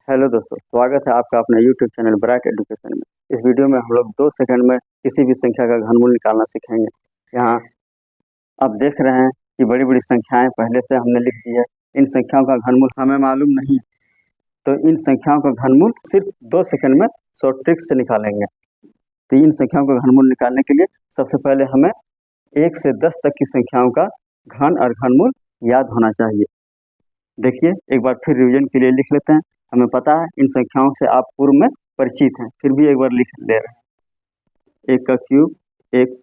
Hello दोस्तों, स्वागत है आपका अपने यूट्यूब चैनल ब्राइट एजुकेशन में। इस वीडियो में हम लोग 2 सेकंड में किसी भी संख्या का घनमूल निकालना सीखेंगे। यहाँ आप देख रहे हैं कि बड़ी-बड़ी संख्याएं पहले से हमने लिख दी है। इन संख्याओं का घनमूल हमें मालूम नहीं, तो इन संख्याओं का घनमूल सिर्फ 2 सेकंड में शॉर्ट ट्रिक से निकालेंगे। तो इन संख्याओं का घनमूल निकालने के लिए सबसे पहले हमें 1 से 10 तक की संख्याओं का घन और घनमूल याद होना चाहिए। देखिए, एक बार फिर रिवीजन के लिए लिख लेते हैं। हमें पता है इन संख्याओं से आप पूर्व में परिचित हैं, फिर भी एक बार लिख ले रहे हैं। 1 का क्यूब 1,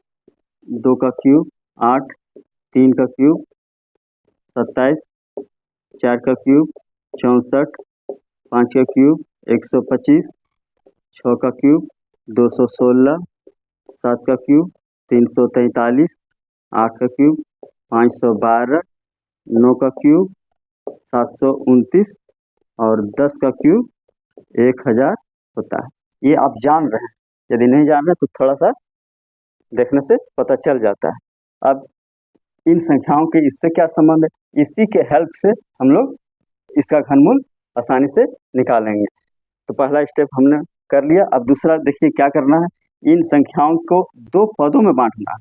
2 का क्यूब 8, 3 का क्यूब 27, 4 का क्यूब 64, 5 का क्यूब 125, 6 का क्यूब 216, 7 का क्यूब 343, 8 का क्यूब 512, 9 का क्यूब 729 और 10 का क्यूब 1000 होता है। ये आप जान रहे हैं, यदि नहीं जान रहे तो थोड़ा सा देखने से पता चल जाता है। अब इन संख्याओं के इससे क्या संबंध है, इसी के हेल्प से हम लोग इसका घनमूल आसानी से निकालेंगे। तो पहला स्टेप हमने कर लिया। अब दूसरा देखिए क्या करना है। इन संख्याओं को 2 पदों में बांटना है।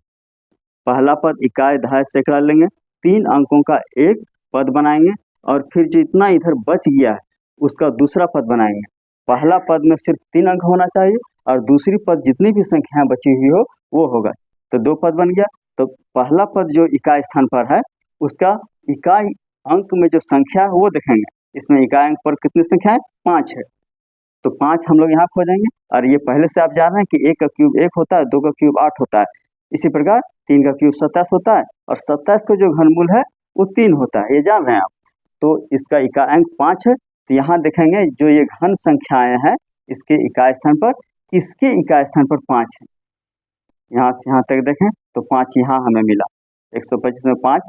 पहला पद इकाई, दहाई, सैकड़ा लेंगे, 3 अंकों का एक पद बनाएंगे और फिर जो इतना इधर बच गया है उसका दूसरा पद बनाएंगे। पहला पद में सिर्फ 3 अंक होना चाहिए और दूसरी पद जितनी भी संख्याएं बची हुई हो वो होगा। तो 2 पद बन गया। तो पहला पद जो इकाई स्थान पर है उसका इकाई अंक में जो संख्या है वो देखेंगे। इसमें इकाई अंक पर कितनी संख्या है? 5 है। तो 5 हम लोग यहाँ खोजेंगे। और ये पहले से आप जान रहे हैं कि 1 का क्यूब 1 होता है, 2 का क्यूब 8 होता है। इसी प्रकार 3 का क्यूब 27 होता है और 27 का जो घनमूल है वो 3 होता है, ये जान रहे हैं आप। तो इसका इकाई अंक 5 है। तो यहाँ देखेंगे जो ये घन संख्याएं हैं इसके इकाई स्थान पर, किसके इकाई स्थान पर 5 है। यहाँ से यहाँ तक देखें तो 5 यहाँ हमें मिला। 125 में 5,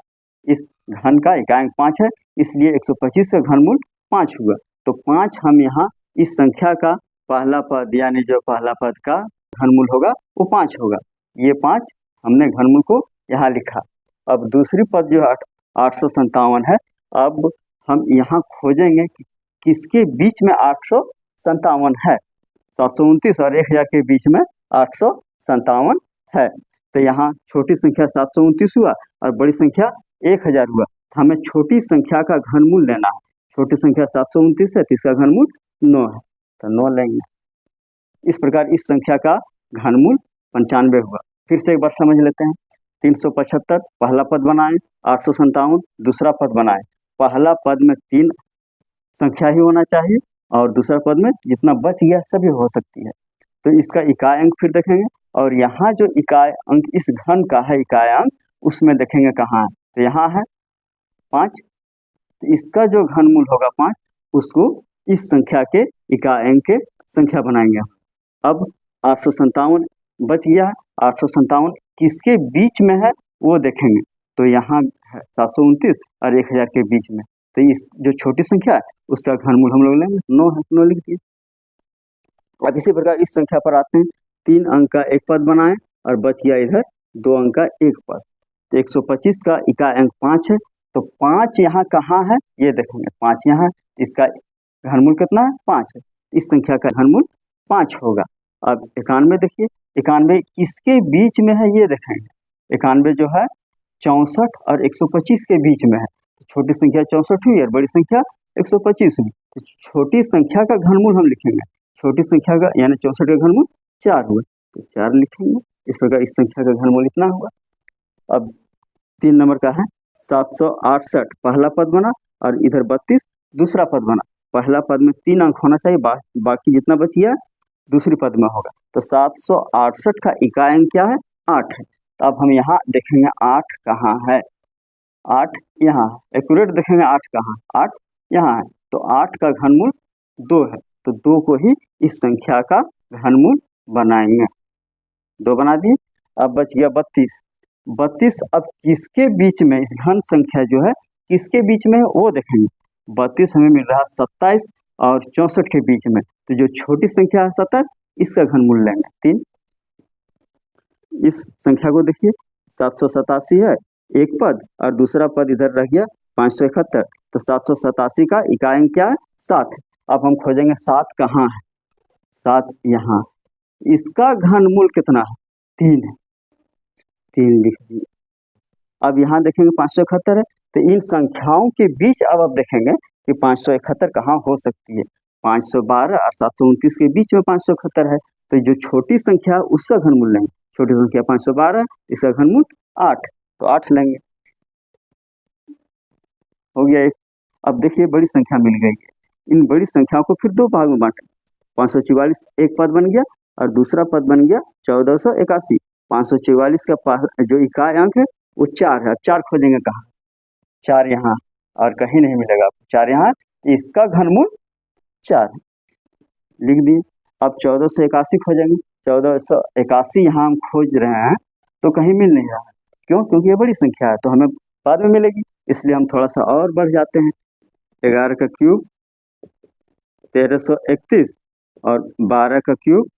इस घन का इकाई अंक 5 है, इसलिए 125 का घनमूल 5 हुआ। तो 5 हम यहाँ इस संख्या का पहला पद यानी जो पहला पद का घनमूल होगा वो 5 होगा। ये 5 हमने घनमूल को यहाँ लिखा। अब दूसरी पद जो 857 है, अब हम यहाँ खोजेंगे कि किसके बीच में 857 है। 729 और 1000 के बीच में 857 है। तो यहाँ छोटी संख्या 729 हुआ और बड़ी संख्या 1000 हुआ। तो हमें छोटी संख्या का घनमूल लेना है। छोटी संख्या 729 है तो इसका घनमूल 9 है, तो 9 लेंगे। इस प्रकार इस संख्या का घनमूल 95 हुआ। फिर से एक बार समझ लेते हैं। 375 पहला पद बनाएं, 857 दूसरा पद बनाएं। पहला पद में 3 संख्या ही होना चाहिए और दूसरा पद में जितना बच गया सभी हो सकती है। तो इसका इकाई अंक फिर देखेंगे और यहाँ जो इकाई अंक इस घन का है इकाई अंक, उसमें देखेंगे कहाँ है। तो यहाँ है 5। तो इसका जो घनमूल होगा 5, उसको इस संख्या के इकाई अंक के संख्या बनाएंगे। अब 857 बच गया है। 857 किसके बीच में है वो देखेंगे। तो यहाँ है 729 और 1000 के बीच में। तो इस जो छोटी संख्या है उसका घनमूल हम लोग लेंगे 9 है, 9 लिख दिए। अब इसी प्रकार इस संख्या पर आते हैं। 3 अंक का एक पद बनाएं और बच गया इधर 2 अंक का एक पद। तो 125 का इकाई अंक 5 है। तो 5 यहाँ कहाँ है ये देखेंगे। 5 यहाँ है, इसका घनमूल कितना है? 5 है। इस संख्या का घनमूल 5 होगा। अब 91 देखिए, 91 किसके बीच में है ये देखेंगे। 91 जो है 64 और 125 के बीच में है। तो छोटी संख्या 64 हुई और बड़ी संख्या 125 हुई। तो छोटी संख्या का घनमूल हम लिखेंगे। छोटी संख्या का यानी 64 का घनमूल 4 हुआ, तो 4 लिखेंगे। इस प्रकार इस संख्या का घनमूल इतना हुआ। अब 3 नंबर का है 768 पहला पद बना और इधर 32 दूसरा पद बना। पहला पद में 3 अंक होना चाहिए, बाकी जितना बच गया दूसरी पद में होगा। तो 768 का इकाई अंक क्या है? 8 है। तो अब हम यहाँ देखेंगे 8 कहाँ है। 8 यहाँ है, एक्यूरेट देखेंगे 8 कहाँ, 8 यहाँ है। तो 8 का घनमूल 2 है। तो 2 को ही इस संख्या का घनमूल बनाएंगे। 2 बना दिए। अब बच गया 32। 32 अब किसके बीच में, इस घन संख्या जो है किसके बीच में है वो देखेंगे। 32 हमें मिल रहा है 27 और 64 के बीच में। तो जो छोटी संख्या है 27, इसका घनमूल लेंगे 3। इस संख्या को देखिए 787 है एक पद और दूसरा पद इधर रह गया 571। तो 787 का इकाई अंक क्या है? 7 है। अब हम खोजेंगे 7 कहाँ है, 7 यहाँ, इसका घनमूल कितना है, 3 है, 3 लिख दिए। अब यहाँ देखेंगे 571 है, तो इन संख्याओं के बीच अब आप देखेंगे कि 571 कहाँ हो सकती है। 512 और 729 के बीच में 571 है, तो जो छोटी संख्या उसका घनमूल लेंगे। छोटी संख्या 512, इसका घनमूल 8, तो 8 लेंगे, हो गया एक। अब देखिए बड़ी संख्या मिल गई है, इन बड़ी संख्याओं को फिर 2 भाग में बांटें। 544 एक पद बन गया और दूसरा पद बन गया 1481। 544 का जो इकाई अंक है वो 4 है। अब 4 खोजेंगे कहाँ, 4 यहाँ और कहीं नहीं मिलेगा आपको, 4 यहाँ, इसका घनमूल 4 लिख दिए। अब 1481 खोजेंगे, 1481 यहाँ हम खोज रहे हैं तो कहीं मिल नहीं रहा है, क्यों, क्योंकि ये बड़ी संख्या है तो हमें बाद में मिलेगी, इसलिए हम थोड़ा सा और बढ़ जाते हैं। 11 का क्यूब 1331 और 12 का क्यूब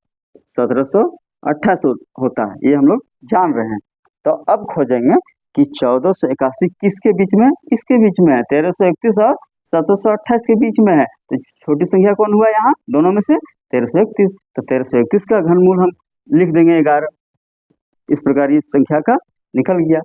1728 होता है, ये हम लोग जान रहे हैं। तो अब खोजेंगे कि 1481 किसके बीच में, इसके बीच में है, 1331 और 1728 के बीच में है, तो छोटी संख्या कौन हुआ यहाँ दोनों में से, 1331, तो 1331 का घनमूल हम लिख देंगे 11। इस प्रकार ये संख्या का निकल गया।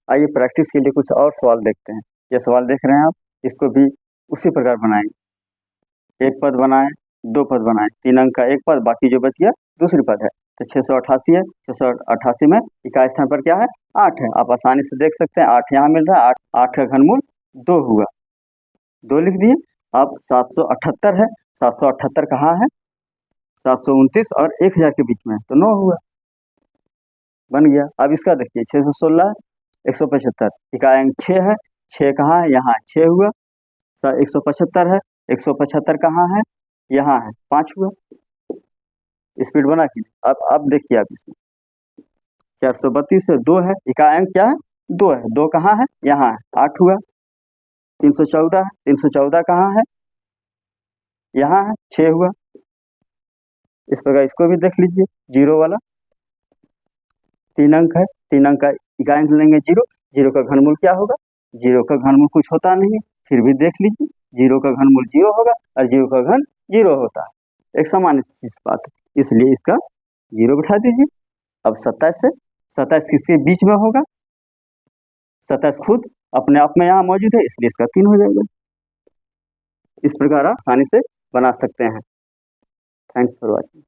आइए प्रैक्टिस के लिए कुछ और सवाल देखते हैं। ये सवाल देख रहे हैं आप, इसको भी उसी प्रकार बनाएंगे। एक पद बनाए, 2 पद बनाए, 3 अंक का एक पद, बाकी जो बच गया दूसरी पद है, तो 688 है। 688 में इकाई स्थान पर क्या है, 8 है। आप आसानी से देख सकते हैं 8 यहाँ मिल रहा है, 8 का घनमूल 2 हुआ, 2 लिख दिए। अब 778 है, 778 कहाँ है, 729 और 1000 के बीच में, तो 9 हुआ, बन गया। अब इसका देखिए 616 175, इकाई अंक 6 है, 6 कहाँ है, यहाँ 6 हुआ। 175 है, 175 कहाँ है, यहाँ है, 5 हुआ। स्पीड बना कि अब देखिए आप इसमें 432 है, 2 है, इकाई अंक क्या है, 2 है, 2 कहाँ है, यहाँ है, 8 हुआ। 314 है, 314 कहाँ है, यहाँ है, 6 हुआ। इस प्रकार इसको भी देख लीजिए, 0 वाला, 3 अंक है, 3 अंक का इकाई अंक लेंगे 0, 0 का घनमूल क्या होगा, 0 का घनमूल कुछ होता नहीं है, फिर भी देख लीजिए 0 का घनमूल 0 होगा और 0 का घन 0 होता है, एक सामान्य चीज बात है, इसलिए इसका 0 बिठा दीजिए। अब 27 है, 27 किसके बीच में होगा, 27 खुद अपने आप में यहाँ मौजूद है, इसलिए इसका 3 हो जाएगा। इस प्रकार आप आसानी से बना सकते हैं। Thanks for watching.